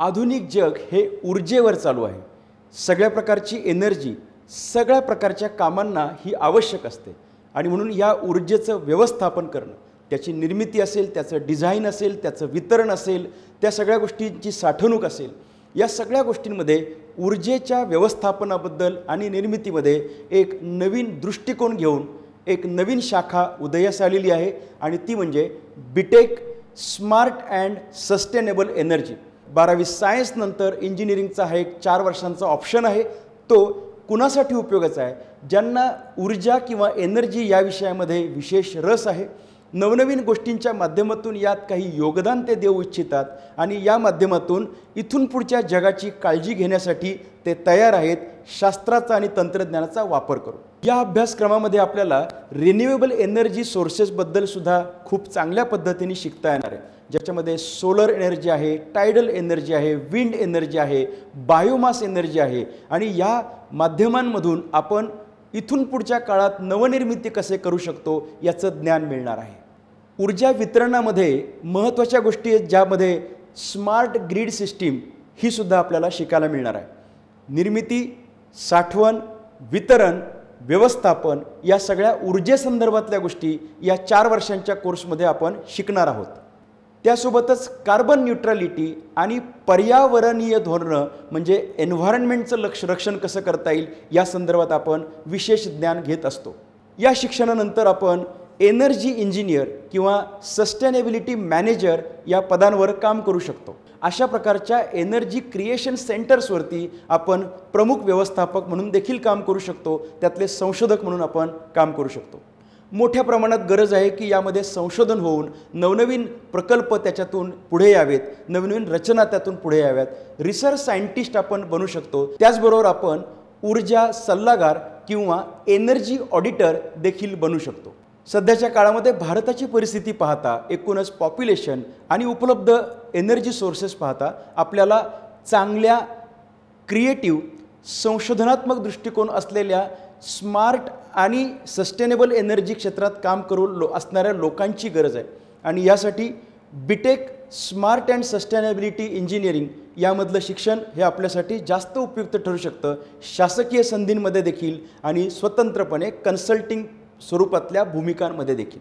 आधुनिक जग हे ऊर्जेवर चालू आहे। सगळ्या प्रकारची एनर्जी सगळ्या प्रकारच्या कामांना ही आवश्यक असते आणि म्हणून या ऊर्जेचं व्यवस्थापन करणं, त्याची निर्मिती असेल, त्याचं डिझाइन असेल, त्याचं वितरण असेल, त्या सगळ्या गोष्टींची साठवणूक असेल, या सगळ्या गोष्टींमध्ये ऊर्जेच्या व्यवस्थापनाबद्दल आणि निर्मितीमध्ये एक नवीन दृष्टिकोन घेऊन एक नवीन शाखा उदयास आलेली आहे आणि ती म्हणजे BTech smart and sustainable energy. 12वी सायन्स नंतर इंजिनिअरिंगचा हा एक 4 वर्षांचा ऑप्शन आहे। तो कुणासाठी उपयोगाचा आहे? ज्यांना ऊर्जा किंवा एनर्जी या विषयामध्ये विशेष रस आहे, नवनवीन गोष्टींच्या माध्यमातून यात काही योगदान ते देऊ इच्छितात आणि या माध्यमातून इथून पुढच्या जगाची काळजी घेण्यासाठी ते तयार आहेत शास्त्राचा आणि तंत्रज्ञानाचा वापर करून। या अभ्यासक्रमामध्ये आपल्याला रिन्युएबल एनर्जी सोर्सेसबद्दल सुद्धा खूप चांगल्या पद्धतीने शिकता येणार आहे, ज्याच्यामध्ये सोलर एनर्जी आहे, टायडल एनर्जी आहे, विंड एनर्जी आहे, बायोमास एनर्जी आहे आणि या माध्यमांमधून आपण इथून पुढच्या काळात नवनिर्मिती कसे करू शकतो याचं ज्ञान मिळणार आहे। ऊर्जा वितरणामध्ये महत्त्वाच्या गोष्टी आहेत ज्यामध्ये स्मार्ट ग्रीड सिस्टीम ही सुद्धा आपल्याला शिकायला मिळणार आहे। निर्मिती, साठवण, वितरण, व्यवस्थापन या सगळ्या ऊर्जेसंदर्भातल्या गोष्टी या 4 वर्षांच्या कोर्समध्ये आपण शिकणार आहोत। त्यासोबतच कार्बन न्यूट्रॅलिटी आणि पर्यावरणीय धोरणं म्हणजे एन्व्हायरमेंटचं रक्षण कसं करता येईल या संदर्भात आपण विशेष ज्ञान घेत असतो। या शिक्षणानंतर आपण एनर्जी इंजिनियर किंवा सस्टेनेबिलिटी मॅनेजर या पदांवर काम करू शकतो। अशा प्रकारच्या एनर्जी क्रिएशन सेंटर्सवरती आपण प्रमुख व्यवस्थापक म्हणून देखील काम करू शकतो, त्यातले संशोधक म्हणून आपण काम करू शकतो। मोठ्या प्रमाणात गरज आहे की यामध्ये संशोधन होऊन नवनवीन प्रकल्प त्याच्यातून पुढे यावेत, नवनवीन रचना त्यातून पुढे याव्यात, रिसर्च सायंटिस्ट आपण बनू शकतो। त्याचबरोबर आपण ऊर्जा सल्लागार किंवा एनर्जी ऑडिटर देखील बनू शकतो। सध्याच्या काळामध्ये भारताची परिस्थिती पाहता, एकूणच पॉप्युलेशन आणि उपलब्ध एनर्जी सोर्सेस पाहता आपल्याला चांगल्या क्रिएटिव्ह संशोधनात्मक दृष्टिकोन असलेल्या स्मार्ट आणि सस्टेनेबल एनर्जी क्षेत्रात काम करू असणाऱ्या लोकांची गरज आहे आणि यासाठी BTech smart and sustainability engineering यामधलं शिक्षण हे आपल्यासाठी जास्त उपयुक्त ठरू शकतं, शासकीय संधींमध्ये देखील आणि स्वतंत्रपणे कन्सल्टिंग स्वरूपातल्या भूमिकांमध्ये देखील।